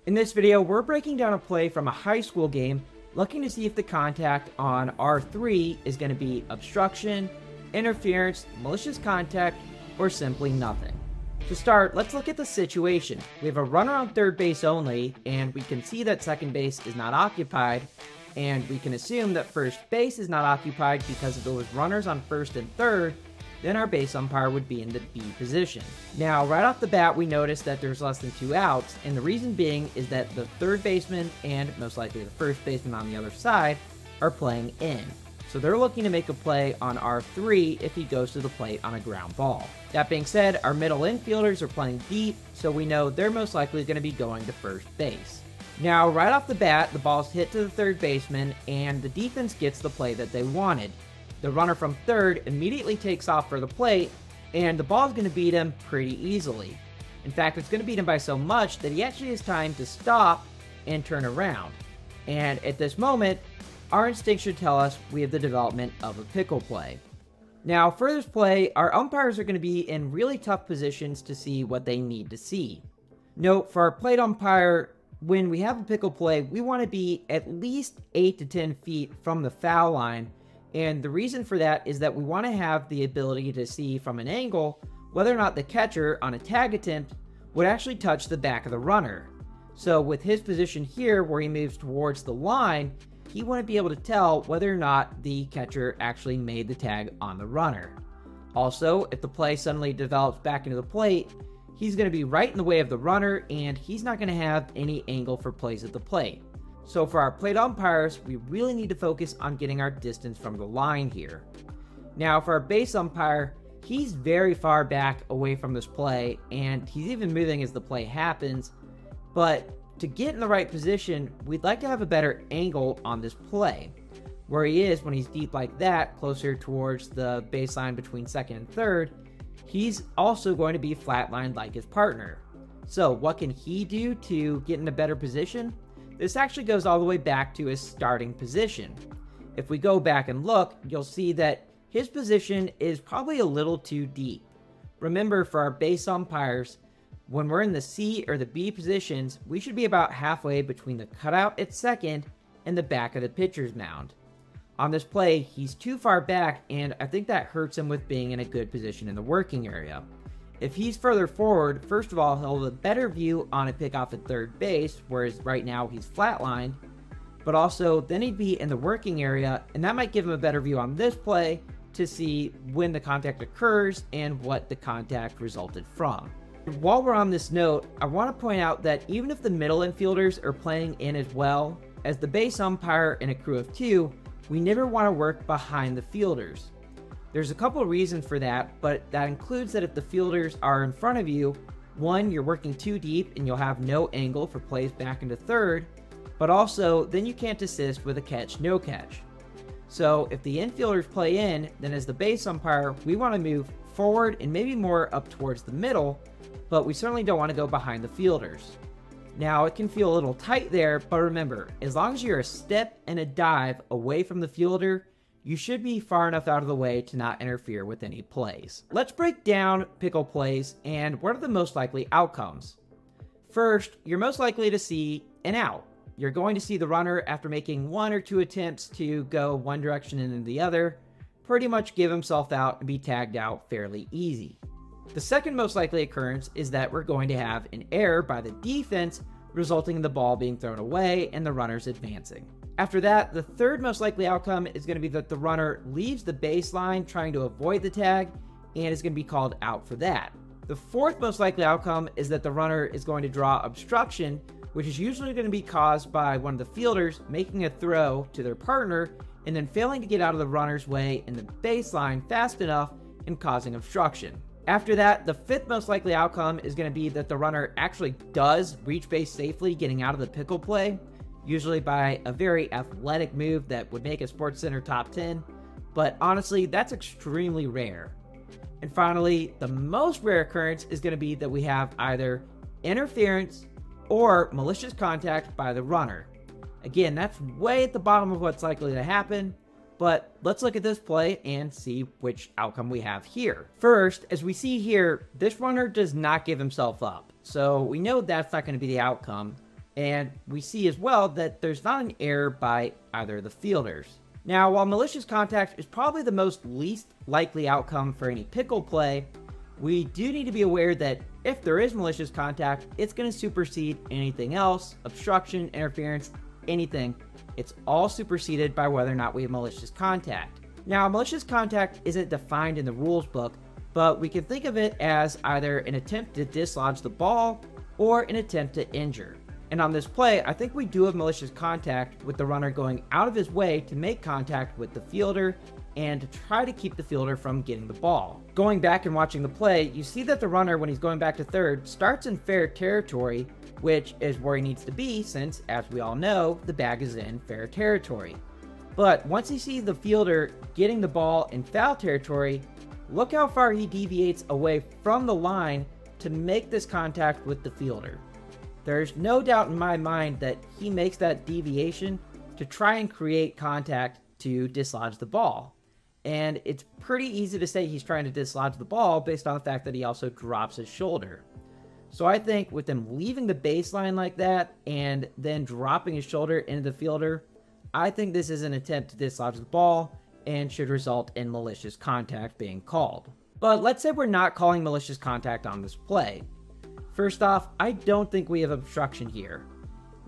In this video, we're breaking down a play from a high school game, looking to see if the contact on R3 is going to be obstruction, interference, malicious contact, or simply nothing. To start, let's look at the situation. We have a runner on third base only, and we can see that second base is not occupied, and we can assume that first base is not occupied because if there was runners on first and third, then our base umpire would be in the B position. Now, right off the bat, we notice that there's less than 2 outs, and the reason being is that the third baseman and most likely the first baseman on the other side are playing in. So they're looking to make a play on R3 if he goes to the plate on a ground ball. That being said, our middle infielders are playing deep, so we know they're most likely going to be going to first base. Now, right off the bat, the ball's hit to the third baseman, and the defense gets the play that they wanted. The runner from third immediately takes off for the plate, and the ball's going to beat him pretty easily. In fact, it's going to beat him by so much that he actually has time to stop and turn around. And at this moment, our instinct should tell us we have the development of a pickle play. Now, for this play, our umpires are going to be in really tough positions to see what they need to see. Note, for our plate umpire, when we have a pickle play, we want to be at least 8 to 10 feet from the foul line. And the reason for that is that we want to have the ability to see from an angle whether or not the catcher on a tag attempt would actually touch the back of the runner. So with his position here where he moves towards the line, he wouldn't be able to tell whether or not the catcher actually made the tag on the runner. Also, if the play suddenly develops back into the plate, he's going to be right in the way of the runner and he's not going to have any angle for plays at the plate. So for our plate umpires, we really need to focus on getting our distance from the line here. Now for our base umpire, he's very far back away from this play, and he's even moving as the play happens. But to get in the right position, we'd like to have a better angle on this play. Where he is when he's deep like that, closer towards the baseline between second and third, he's also going to be flatlined like his partner. So what can he do to get in a better position? This actually goes all the way back to his starting position. If we go back and look, you'll see that his position is probably a little too deep. Remember, for our base umpires, when we're in the C or the B positions, we should be about halfway between the cutout at second and the back of the pitcher's mound. On this play, he's too far back, and I think that hurts him with being in a good position in the working area. If he's further forward, first of all, he'll have a better view on a pickoff at third base, whereas right now he's flatlined. But also, then he'd be in the working area, and that might give him a better view on this play to see when the contact occurs and what the contact resulted from. While we're on this note, I want to point out that even if the middle infielders are playing in as well, as the base umpire in a crew of 2, we never want to work behind the fielders. There's a couple of reasons for that, but that includes that if the fielders are in front of you, one, you're working too deep and you'll have no angle for plays back into third, but also then you can't assist with a catch, no catch. So if the infielders play in, then as the base umpire, we want to move forward and maybe more up towards the middle, but we certainly don't want to go behind the fielders. Now, it can feel a little tight there, but remember, as long as you're a step and a dive away from the fielder, you should be far enough out of the way to not interfere with any plays. Let's break down pickle plays and what are the most likely outcomes. First, you're most likely to see an out. You're going to see the runner, after making 1 or 2 attempts to go one direction and then the other, pretty much give himself out and be tagged out fairly easy. The second most likely occurrence is that we're going to have an error by the defense, resulting in the ball being thrown away and the runners advancing. After that, the third most likely outcome is going to be that the runner leaves the baseline trying to avoid the tag and is going to be called out for that. The fourth most likely outcome is that the runner is going to draw obstruction, which is usually going to be caused by one of the fielders making a throw to their partner and then failing to get out of the runner's way in the baseline fast enough and causing obstruction. After that, the fifth most likely outcome is going to be that the runner actually does reach base safely, getting out of the pickle play, usually by a very athletic move that would make a SportsCenter top 10, but honestly, that's extremely rare. And finally, the most rare occurrence is going to be that we have either interference or malicious contact by the runner. Again, that's way at the bottom of what's likely to happen, but let's look at this play and see which outcome we have here. First, as we see here, this runner does not give himself up, so we know that's not going to be the outcome. And we see as well that there's not an error by either of the fielders. Now, while malicious contact is probably the most least likely outcome for any pickle play, we do need to be aware that if there is malicious contact, it's going to supersede anything else, obstruction, interference, anything. It's all superseded by whether or not we have malicious contact. Now, malicious contact isn't defined in the rules book, but we can think of it as either an attempt to dislodge the ball or an attempt to injure. And on this play, I think we do have malicious contact with the runner going out of his way to make contact with the fielder and to try to keep the fielder from getting the ball. Going back and watching the play, you see that the runner, when he's going back to third, starts in fair territory, which is where he needs to be since, as we all know, the bag is in fair territory. But once he sees the fielder getting the ball in foul territory, look how far he deviates away from the line to make this contact with the fielder. There's no doubt in my mind that he makes that deviation to try and create contact to dislodge the ball. And it's pretty easy to say he's trying to dislodge the ball based on the fact that he also drops his shoulder. So I think with him leaving the baseline like that and then dropping his shoulder into the fielder, I think this is an attempt to dislodge the ball and should result in malicious contact being called. But let's say we're not calling malicious contact on this play. First off, I don't think we have obstruction here.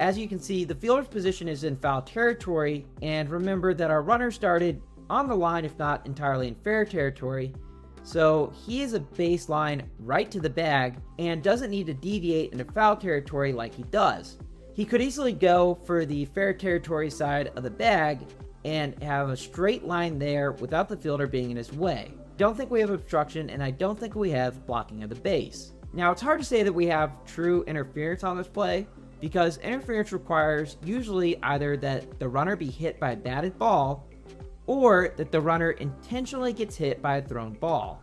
As you can see, the fielder's position is in foul territory, and remember that our runner started on the line, if not entirely in fair territory, so he is a baseline right to the bag and doesn't need to deviate into foul territory like he does. He could easily go for the fair territory side of the bag and have a straight line there without the fielder being in his way. Don't think we have obstruction, and I don't think we have blocking of the base. Now, it's hard to say that we have true interference on this play, because interference requires usually either that the runner be hit by a batted ball or that the runner intentionally gets hit by a thrown ball.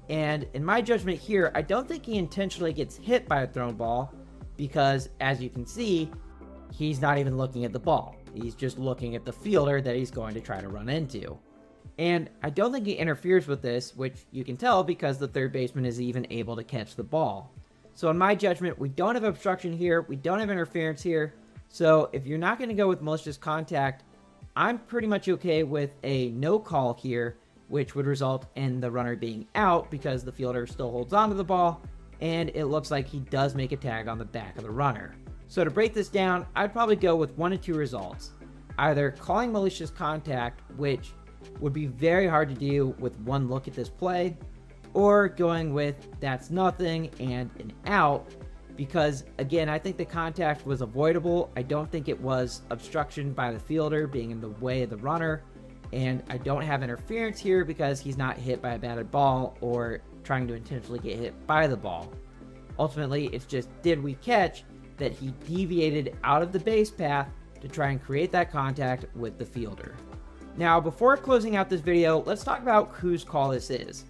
And in my judgment here, I don't think he intentionally gets hit by a thrown ball because, as you can see, he's not even looking at the ball. He's just looking at the fielder that he's going to try to run into. And I don't think he interferes with this, which you can tell because the third baseman is even able to catch the ball. So in my judgment, we don't have obstruction here, we don't have interference here. So if you're not going to go with malicious contact, I'm pretty much okay with a no call here, which would result in the runner being out because the fielder still holds onto the ball, and it looks like he does make a tag on the back of the runner. So to break this down, I'd probably go with one of two results. Either calling malicious contact, which would be very hard to do with one look at this play, or going with that's nothing and an out, because again, I think the contact was avoidable. I don't think it was obstruction by the fielder being in the way of the runner, and I don't have interference here because he's not hit by a batted ball or trying to intentionally get hit by the ball. Ultimately, it's just did we catch that he deviated out of the base path to try and create that contact with the fielder. Now, before closing out this video, let's talk about whose call this is.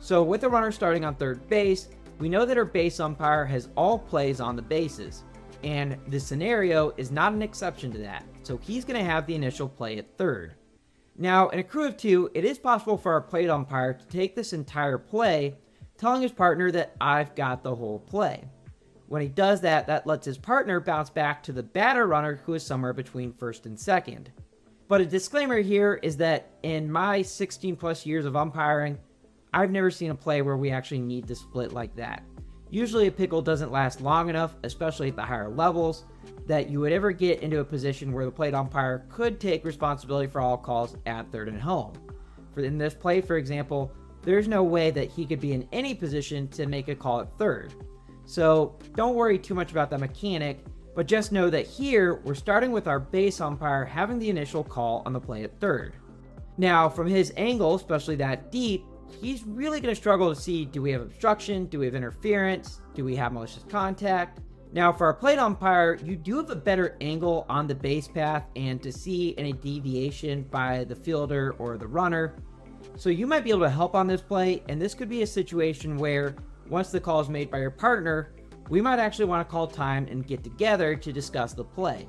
So with the runner starting on third base, we know that our base umpire has all plays on the bases, and the scenario is not an exception to that, so he's going to have the initial play at third. Now, in a crew of two, it is possible for our plate umpire to take this entire play, telling his partner that I've got the whole play. When he does that, that lets his partner bounce back to the batter runner who is somewhere between first and second. But a disclaimer here is that in my 16 plus years of umpiring, I've never seen a play where we actually need to split like that. Usually a pickle doesn't last long enough, especially at the higher levels, that you would ever get into a position where the plate umpire could take responsibility for all calls at third and home. In this play, for example, there's no way that he could be in any position to make a call at third. So don't worry too much about that mechanic, but just know that here we're starting with our base umpire having the initial call on the play at third. Now, from his angle, especially that deep, he's really going to struggle to see, do we have obstruction, do we have interference, do we have malicious contact? Now, for our plate umpire, you do have a better angle on the base path and to see any deviation by the fielder or the runner. So you might be able to help on this play, and this could be a situation where once the call is made by your partner, we might actually want to call time and get together to discuss the play.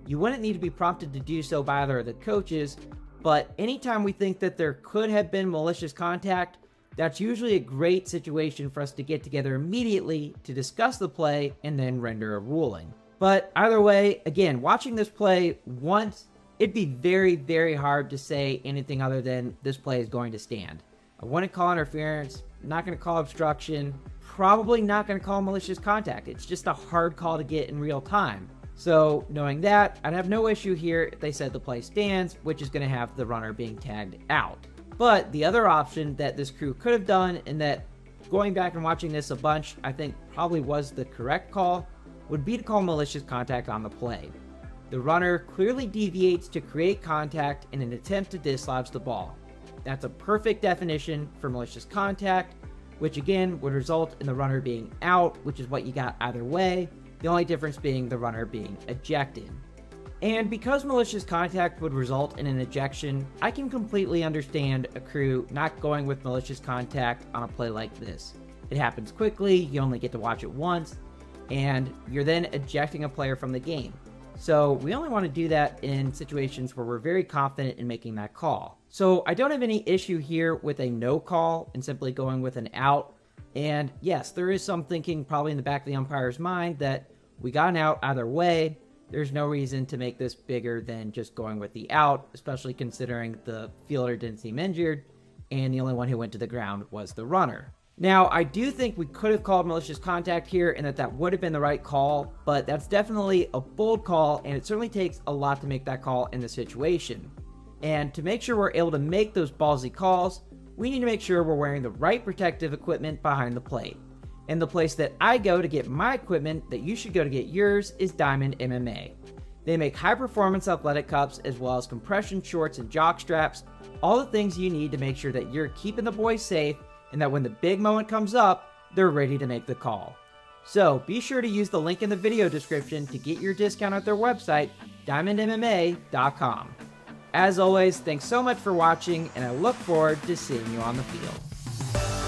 You wouldn't need to be prompted to do so by either of the coaches, but anytime we think that there could have been malicious contact, that's usually a great situation for us to get together immediately to discuss the play and then render a ruling. But either way, again, watching this play once, it'd be very, very hard to say anything other than this play is going to stand. I wouldn't call interference, not going to call obstruction, probably not going to call malicious contact. It's just a hard call to get in real time. So knowing that, I'd have no issue here if they said the play stands, which is going to have the runner being tagged out. But the other option that this crew could have done, and that going back and watching this a bunch, I think probably was the correct call, would be to call malicious contact on the play. The runner clearly deviates to create contact in an attempt to dislodge the ball. That's a perfect definition for malicious contact, which again would result in the runner being out, which is what you got either way, the only difference being the runner being ejected. And because malicious contact would result in an ejection, I can completely understand a crew not going with malicious contact on a play like this. It happens quickly, you only get to watch it once, and you're then ejecting a player from the game. So we only want to do that in situations where we're very confident in making that call. So I don't have any issue here with a no call and simply going with an out. And yes, there is some thinking probably in the back of the umpire's mind that we got an out either way. There's no reason to make this bigger than just going with the out, especially considering the fielder didn't seem injured and the only one who went to the ground was the runner. Now, I do think we could have called malicious contact here and that would have been the right call, but that's definitely a bold call, and it certainly takes a lot to make that call in the situation. And to make sure we're able to make those ballsy calls, we need to make sure we're wearing the right protective equipment behind the plate. And the place that I go to get my equipment that you should go to get yours is Diamond MMA. They make high-performance athletic cups as well as compression shorts and jock straps, all the things you need to make sure that you're keeping the boys safe and that when the big moment comes up, they're ready to make the call. So be sure to use the link in the video description to get your discount at their website, diamondmma.com. As always, thanks so much for watching, and I look forward to seeing you on the field.